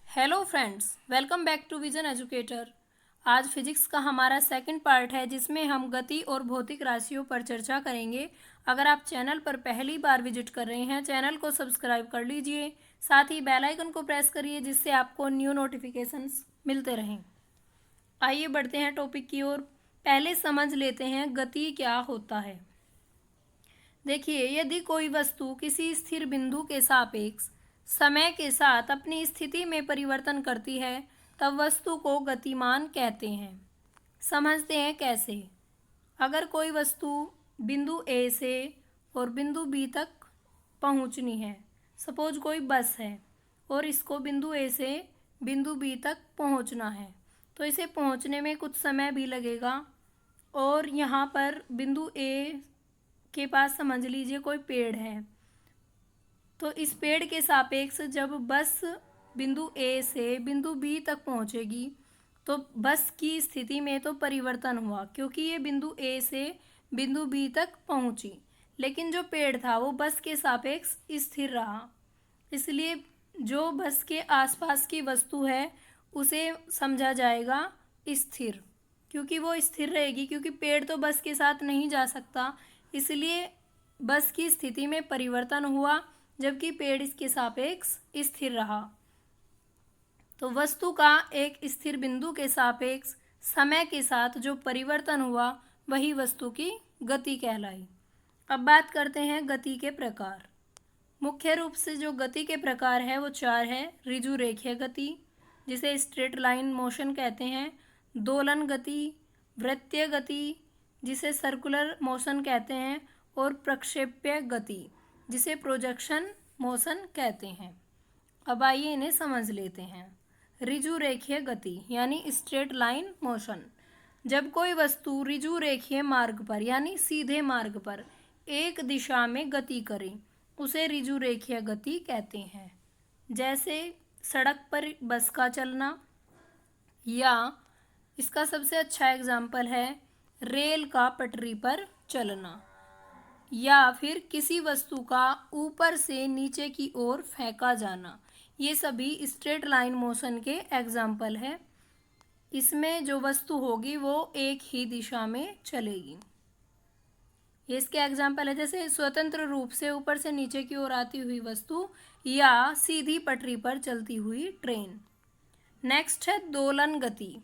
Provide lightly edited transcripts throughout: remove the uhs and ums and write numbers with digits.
Hello friends, welcome back to vision educator. आज physics का हमारा सेकंड पार्ट है जिसमें हम गति और भौतिक राशियों पर चर्चा करेंगे। अगर आप चैनल पर पहली बार विजिट कर रहे हैं, चैनल को सब्सक्राइब कर लीजिए, साथ ही बेल आइकन को प्रेस करिए जिससे आपको न्यू नोटिफिकेशंस मिलते रहें। आइए बढ़ते हैं टॉपिक की ओर। पहले समझ लेते हैं गति क्या होता है। देखिए, यदि कोई वस्तु किसी स्थिर बिंदु के सापेक्ष समय के साथ अपनी स्थिति में परिवर्तन करती है तब वस्तु को गतिमान कहते हैं। समझते हैं कैसे। अगर कोई वस्तु बिंदु ए से और बिंदु बी तक पहुंचनी है, सपोज कोई बस है और इसको बिंदु ए से बिंदु बी तक पहुंचना है, तो इसे पहुंचने में कुछ समय भी लगेगा। और यहाँ पर बिंदु ए के पास समझ लीजिए कोई पेड़ है, तो इस पेड़ के सापेक्ष जब बस बिंदु ए से बिंदु बी तक पहुंचेगी तो बस की स्थिति में तो परिवर्तन हुआ क्योंकि ये बिंदु ए से बिंदु बी तक पहुंची, लेकिन जो पेड़ था वो बस के सापेक्ष स्थिर रहा। इसलिए जो बस के आसपास की वस्तु है उसे समझा जाएगा स्थिर, क्योंकि वो स्थिर रहेगी, क्योंकि पेड़ तो बस के साथ नहीं जा सकता। इसलिए बस की स्थिति में परिवर्तन हुआ जबकि पेड़ इसके सापेक्ष स्थिर रहा। तो वस्तु का एक स्थिर बिंदु के सापेक्ष समय के साथ जो परिवर्तन हुआ वही वस्तु की गति कहलाई। अब बात करते हैं गति के प्रकार। मुख्य रूप से जो गति के प्रकार है वो चार है। ऋजु रेखीय गति, जिसे स्ट्रेट लाइन मोशन कहते हैं, दोलन गति, वृत्तीय गति, जिसे सर्कुलर मोशन कहते हैं, और प्रक्षेप्य गति, जिसे प्रोजेक्शन मोशन कहते हैं। अब आइए इन्हें समझ लेते हैं। ऋजु रेखीय गति यानी स्ट्रेट लाइन मोशन। जब कोई वस्तु ऋजु रेखीय मार्ग पर यानी सीधे मार्ग पर एक दिशा में गति करे उसे ऋजु रेखीय गति कहते हैं। जैसे सड़क पर बस का चलना, या इसका सबसे अच्छा एग्जाम्पल है रेल का पटरी पर चलना, या फिर किसी वस्तु का ऊपर से नीचे की ओर फेंका जाना। ये सभी स्ट्रेट लाइन मोशन के एग्जाम्पल है। इसमें जो वस्तु होगी वो एक ही दिशा में चलेगी। ये इसके एग्जाम्पल है, जैसे स्वतंत्र रूप से ऊपर से नीचे की ओर आती हुई वस्तु या सीधी पटरी पर चलती हुई ट्रेन। नेक्स्ट है दोलन गति।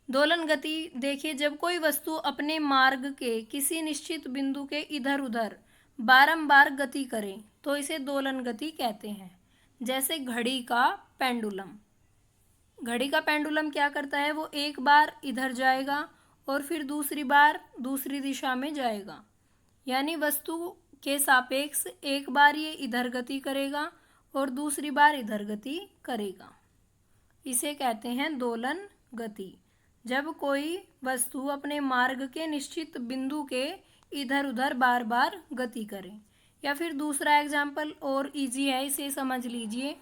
दोलन गति देखिए, जब कोई वस्तु अपने मार्ग के किसी निश्चित बिंदु के इधर उधर बारंबार गति करे तो इसे दोलन गति कहते हैं। जैसे घड़ी का पेंडुलम। घड़ी का पेंडुलम क्या करता है, वो एक बार इधर जाएगा और फिर दूसरी बार दूसरी दिशा में जाएगा, यानी वस्तु के सापेक्ष एक बार ये इधर गति करेगा और दूसरी बार इधर गति करेगा। इसे कहते हैं दोलन गति। जब कोई वस्तु अपने मार्ग के निश्चित बिंदु के इधर उधर बार बार गति करे। या फिर दूसरा एग्जाम्पल और इजी है, इसे समझ लीजिए।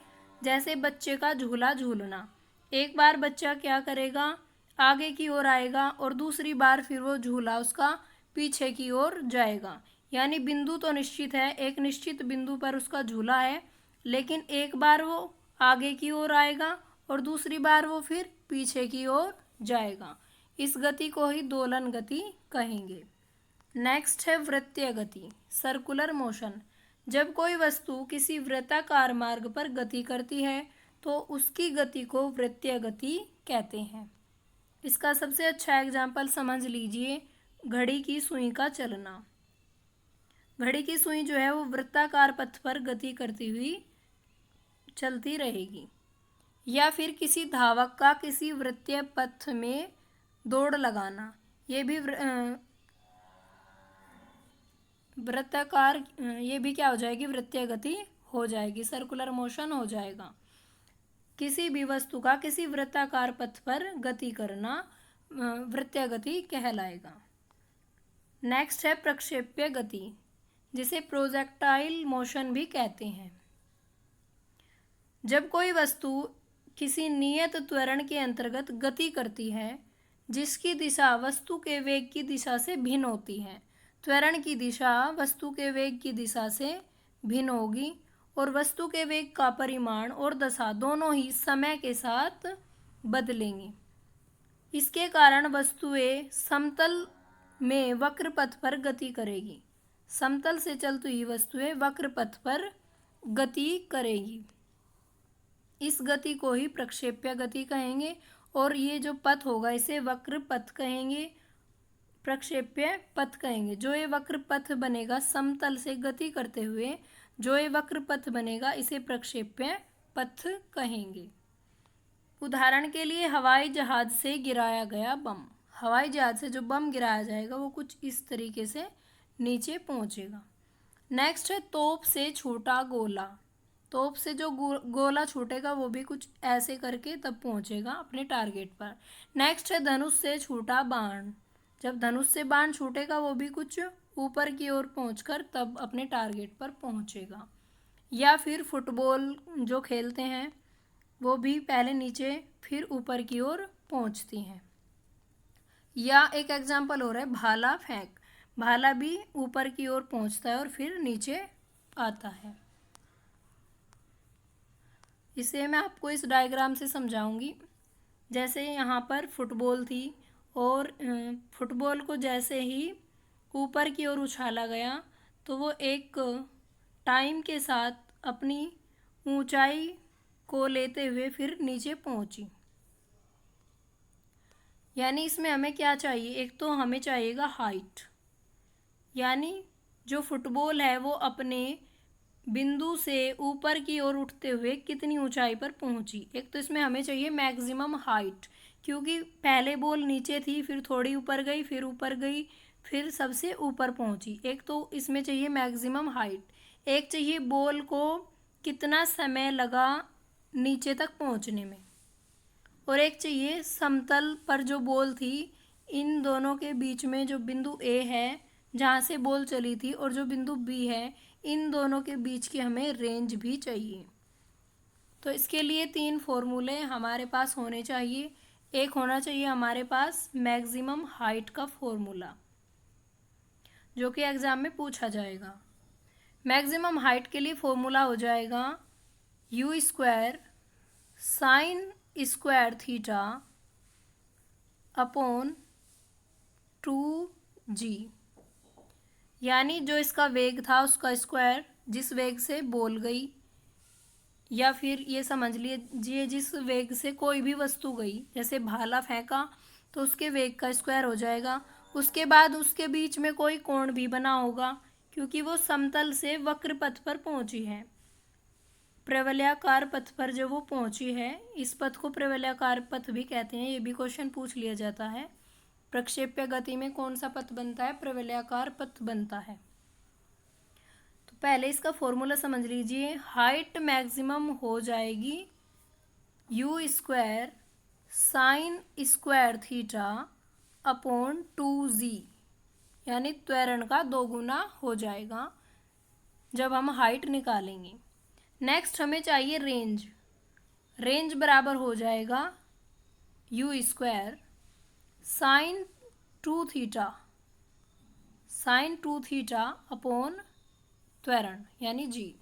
जैसे बच्चे का झूला झूलना। एक बार बच्चा क्या करेगा, आगे की ओर आएगा और दूसरी बार फिर वो झूला उसका पीछे की ओर जाएगा, यानी बिंदु तो निश्चित है, एक निश्चित बिंदु पर उसका झूला है, लेकिन एक बार वो आगे की ओर आएगा और दूसरी बार वो फिर पीछे की ओर जाएगा। इस गति को ही दोलन गति कहेंगे। नेक्स्ट है वृत्तीय गति, सर्कुलर मोशन। जब कोई वस्तु किसी वृत्ताकार मार्ग पर गति करती है तो उसकी गति को वृत्तीय गति कहते हैं। इसका सबसे अच्छा एग्जाम्पल समझ लीजिए, घड़ी की सुई का चलना। घड़ी की सुई जो है वो वृत्ताकार पथ पर गति करती हुई चलती रहेगी। या फिर किसी धावक का किसी वृत्तीय पथ में दौड़ लगाना, ये भी वृत्ताकार, ये भी क्या हो जाएगी, वृत्तीय गति हो जाएगी, सर्कुलर मोशन हो जाएगा। किसी भी वस्तु का किसी वृत्ताकार पथ पर गति करना वृत्तीय गति कहलाएगा। नेक्स्ट है प्रक्षेप्य गति, जिसे प्रोजेक्टाइल मोशन भी कहते हैं। जब कोई वस्तु किसी नियत त्वरण के अंतर्गत गति करती है जिसकी दिशा वस्तु के वेग की दिशा से भिन्न होती है, त्वरण की दिशा वस्तु के वेग की दिशा से भिन्न होगी और वस्तु के वेग का परिमाण और दशा दोनों ही समय के साथ बदलेंगे। इसके कारण वस्तुएं समतल में वक्र पथ पर गति करेगी। समतल से चलती हुई वस्तुएं वक्र पथ पर गति करेगी। इस गति को ही प्रक्षेप्य गति कहेंगे और ये जो पथ होगा इसे वक्र पथ कहेंगे, प्रक्षेप्य पथ कहेंगे। जो ये वक्र पथ बनेगा समतल से गति करते हुए, जो ये वक्र पथ बनेगा इसे प्रक्षेप्य पथ कहेंगे। उदाहरण के लिए हवाई जहाज से गिराया गया बम। हवाई जहाज से जो बम गिराया जाएगा वो कुछ इस तरीके से नीचे पहुंचेगा। नेक्स्ट है तोप से छूटा गोला। तोप से जो गोला छूटेगा वो भी कुछ ऐसे करके तब पहुंचेगा अपने टारगेट पर। नेक्स्ट है धनुष से छूटा बाण। जब धनुष से बाण छूटेगा वो भी कुछ ऊपर की ओर पहुंचकर तब अपने टारगेट पर पहुंचेगा। या फिर फुटबॉल जो खेलते हैं वो भी पहले नीचे फिर ऊपर की ओर पहुंचती हैं। या एक एग्जाम्पल हो रहा है भाला फेंक। भाला भी ऊपर की ओर पहुंचता है और फिर नीचे आता है। इसे मैं आपको इस डायग्राम से समझाऊंगी। जैसे यहाँ पर फुटबॉल थी और फुटबॉल को जैसे ही ऊपर की ओर उछाला गया तो वो एक टाइम के साथ अपनी ऊंचाई को लेते हुए फिर नीचे पहुंची। यानी इसमें हमें क्या चाहिए, एक तो हमें चाहिएगा हाइट, यानी जो फुटबॉल है वो अपने बिंदु से ऊपर की ओर उठते हुए कितनी ऊंचाई पर पहुंची। एक तो इसमें हमें चाहिए मैक्सिमम हाइट, क्योंकि पहले बॉल नीचे थी फिर थोड़ी ऊपर गई फिर ऊपर गई फिर सबसे ऊपर पहुंची। एक तो इसमें चाहिए मैक्सिमम हाइट। एक चाहिए बॉल को कितना समय लगा नीचे तक पहुंचने में, और एक चाहिए समतल पर जो बॉल थी इन दोनों के बीच में जो बिंदु ए है जहाँ से बॉल चली थी और जो बिंदु बी है इन दोनों के बीच की हमें रेंज भी चाहिए। तो इसके लिए 3 फॉर्मूले हमारे पास होने चाहिए। एक होना चाहिए हमारे पास मैक्सिमम हाइट का फॉर्मूला जो कि एग्जाम में पूछा जाएगा। मैक्सिमम हाइट के लिए फॉर्मूला हो जाएगा u square sine square theta upon 2g, यानी जो इसका वेग था उसका स्क्वायर, जिस वेग से बॉल गई, या फिर ये समझ लीजिए जिस वेग से कोई भी वस्तु गई, जैसे भाला फेंका तो उसके वेग का स्क्वायर हो जाएगा। उसके बाद उसके बीच में कोई कोण भी बना होगा क्योंकि वो समतल से वक्र पथ पर पहुंची है, प्रवलयाकार पथ पर जो वो पहुंची है। इस पथ को प्रवलयाकार पथ भी कहते हैं, ये भी क्वेश्चन पूछ लिया जाता है। प्रक्षेप्य गति में कौन सा पथ बनता है, प्रवलयाकार पथ बनता है। तो पहले इसका फॉर्मूला समझ लीजिए। हाइट मैक्सिमम हो जाएगी u square sine square theta upon 2g, यानी त्वरण का 2 गुना हो जाएगा जब हम हाइट निकालेंगे। नेक्स्ट हमें चाहिए रेंज। रेंज बराबर हो जाएगा u square sine 2 theta upon त्वरण यानी g।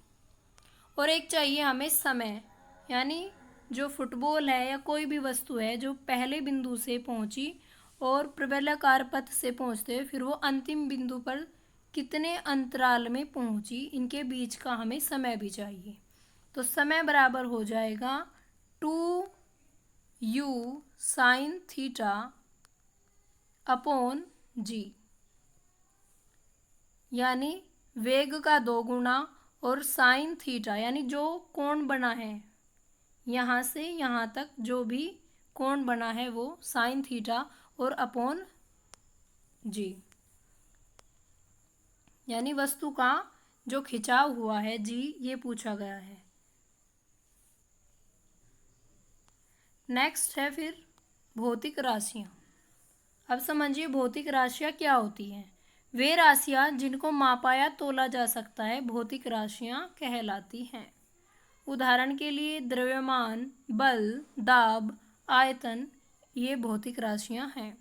और एक चाहिए हमें समय, यानी जो फुटबॉल है या कोई भी वस्तु है जो पहले बिंदु से पहुंची और प्रवलयाकार पथ से पहुंचते हुए फिर वो अंतिम बिंदु पर कितने अंतराल में पहुंची, इनके बीच का हमें समय भी चाहिए। तो समय बराबर हो जाएगा 2u sine theta upon g, यानी वेग का 2 गुना और साइन थीटा यानी जो कोण बना है यहाँ से यहाँ तक जो भी कोण बना है वो साइन थीटा और अपॉन g, यानी वस्तु का जो खिंचाव हुआ है g ये पूछा गया है। नेक्स्ट है फिर भौतिक राशियाँ। अब समझिए भौतिक राशियाँ क्या होती हैं। वे राशियाँ जिनको मापा या तोला जा सकता है भौतिक राशियाँ कहलाती हैं। उदाहरण के लिए द्रव्यमान, बल, दाब, आयतन ये भौतिक राशियाँ हैं।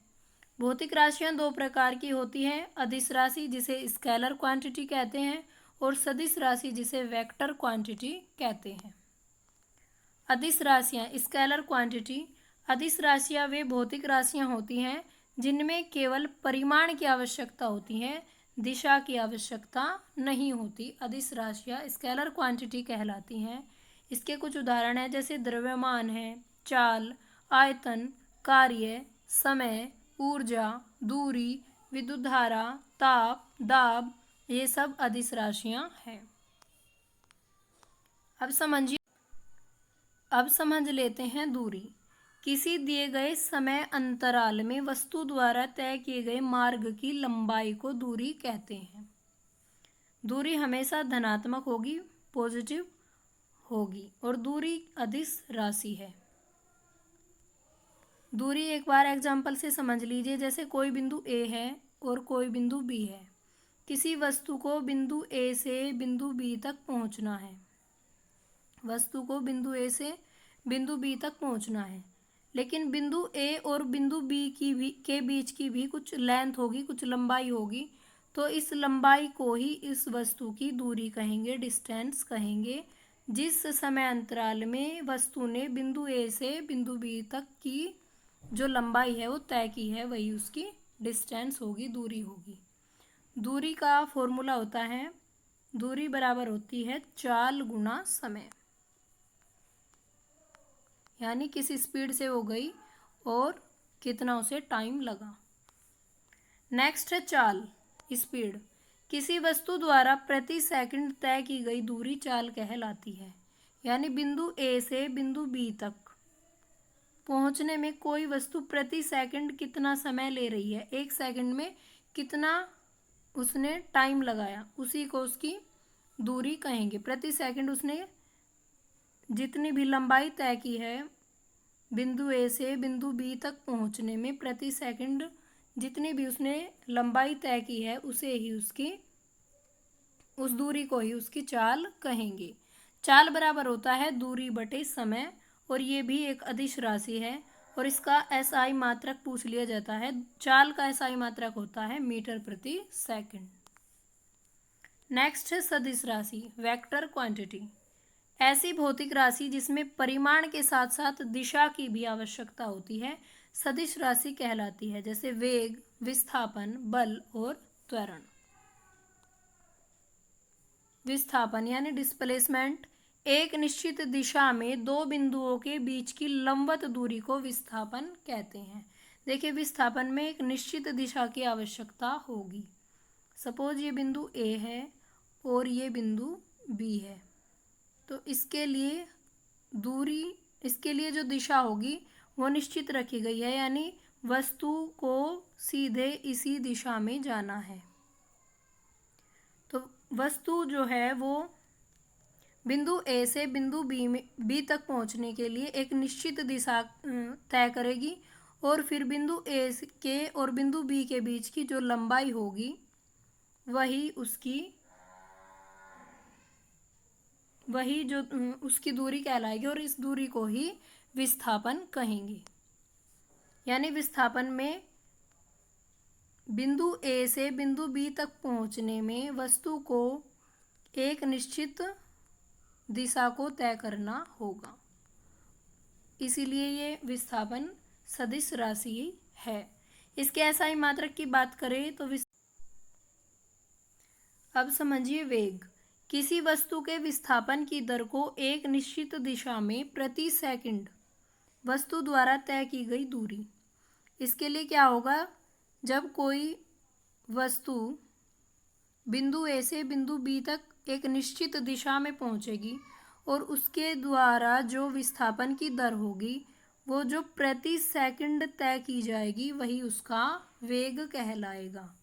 भौतिक राशियाँ 2 प्रकार की होती हैं। अदिश राशि जिसे स्केलर क्वांटिटी कहते हैं और सदिश राशि जिसे वेक्टर क्वांटिटी कहते हैं। अदिश राशियाँ, स्केलर क्वांटिटी। अदिश राशियाँ वे भौतिक राशियाँ होती हैं जिनमें केवल परिमाण की आवश्यकता होती है, दिशा की आवश्यकता नहीं होती। अदिश राशियाँ स्केलर क्वांटिटी कहलाती हैं। इसके कुछ उदाहरण हैं, जैसे द्रव्यमान है, चाल, आयतन, कार्य, समय, ऊर्जा, दूरी, विद्युत धारा, ताप, दाब, ये सब अदिश राशियाँ हैं। अब समझ लेते हैं दूरी। किसी दिए गए समय अंतराल में वस्तु द्वारा तय किए गए मार्ग की लंबाई को दूरी कहते हैं। दूरी हमेशा धनात्मक होगी, पॉजिटिव होगी, और दूरी अदिश राशि है। दूरी एक बार एग्जाम्पल से समझ लीजिए, जैसे कोई बिंदु ए है और कोई बिंदु बी है। किसी वस्तु को बिंदु ए से बिंदु बी तक पहुंचना है। वस्तु को बिंदु ए से बिंदु बी तक पहुंचना है, लेकिन बिंदु ए और बिंदु बी के बीच की भी कुछ लेंथ होगी, कुछ लंबाई होगी। तो इस लंबाई को ही इस वस्तु की दूरी कहेंगे, डिस्टेंस कहेंगे। जिस समय अंतराल में वस्तु ने बिंदु ए से बिंदु बी तक की जो लंबाई है वो तय की है, वही उसकी डिस्टेंस होगी, दूरी होगी। दूरी का फॉर्मूला होता है, दूरी बराबर होती है चाल गुना समय, यानी किस स्पीड से वो गई और कितना उसे टाइम लगा। नेक्स्ट है चाल, स्पीड। किसी वस्तु द्वारा प्रति सेकंड तय की गई दूरी चाल कहलाती है। यानी बिंदु ए से बिंदु बी तक पहुंचने में कोई वस्तु प्रति सेकंड कितना समय ले रही है, एक सेकंड में कितना उसने टाइम लगाया, उसी को उसकी दूरी कहेंगे। प्रति सेकंड उसने जितनी भी लंबाई तय की है बिंदु ए से बिंदु बी तक पहुंचने में, प्रति सेकंड जितनी भी उसने लंबाई तय की है उसे ही उस दूरी को ही उसकी चाल कहेंगे। चाल बराबर होता है दूरी बटे समय, और ये भी एक अदिश राशि है, और इसका एसआई मात्रक पूछ लिया जाता है। चाल का एसआई मात्रक होता है मीटर प्रति सेकंड। नेक्स्ट है सदिश राशि, वेक्टर क्वांटिटी। ऐसी भौतिक राशि जिसमें परिमाण के साथ साथ दिशा की भी आवश्यकता होती है, सदिश राशि कहलाती है। जैसे वेग, विस्थापन, बल और त्वरण। विस्थापन यानी डिस्प्लेसमेंट। एक निश्चित दिशा में दो बिंदुओं के बीच की लंबवत दूरी को विस्थापन कहते हैं। देखिए, विस्थापन में एक निश्चित दिशा की आवश्यकता होगी। सपोज ये बिंदु ए है और ये बिंदु बी है, तो इसके लिए जो दिशा होगी वो निश्चित रखी गई है, यानी वस्तु को सीधे इसी दिशा में जाना है। तो वस्तु जो है वो बिंदु ए से बिंदु बी तक पहुंचने के लिए एक निश्चित दिशा तय करेगी, और फिर बिंदु ए के और बिंदु बी के बीच की जो लंबाई होगी वही जो उसकी दूरी कहलाएगी, और इस दूरी को ही विस्थापन कहेंगे। यानी विस्थापन में बिंदु ए से बिंदु बी तक पहुंचने में वस्तु को एक निश्चित दिशा को तय करना होगा, इसीलिए ये विस्थापन सदिश राशि है। इसके एसआई मात्रक की बात करें तो अब समझिए वेग। किसी वस्तु के विस्थापन की दर को एक निश्चित दिशा में प्रति सेकंड वस्तु द्वारा तय की गई दूरी। इसके लिए क्या होगा, जब कोई वस्तु बिंदु ए से बिंदु बी तक एक निश्चित दिशा में पहुंचेगी और उसके द्वारा जो विस्थापन की दर होगी वो जो प्रति सेकंड तय की जाएगी वही उसका वेग कहलाएगा।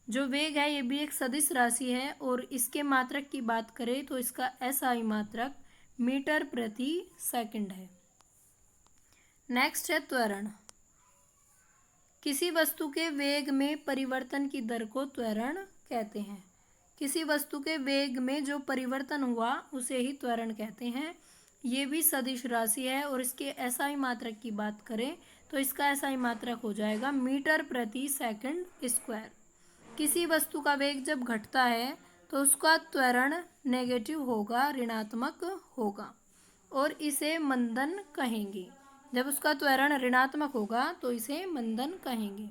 जो वेग है ये भी एक सदिश राशि है, और इसके मात्रक की बात करें तो इसका एसआई मात्रक मीटर प्रति सेकंड है। नेक्स्ट है त्वरण। किसी वस्तु के वेग में परिवर्तन की दर को त्वरण कहते हैं। किसी वस्तु के वेग में जो परिवर्तन हुआ उसे ही त्वरण कहते हैं। ये भी सदिश राशि है, और इसके एसआई मात्रक की बात करें तो इसका एसआई मात्रक हो जाएगा मीटर प्रति सेकंड स्क्वायर। किसी वस्तु का वेग जब घटता है तो तो उसका त्वरण नेगेटिव होगा, ऋणात्मक होगा, और इसे मंदन कहेंगे। जब उसका त्वरण ऋणात्मक होगा तो इसे मंदन कहेंगे।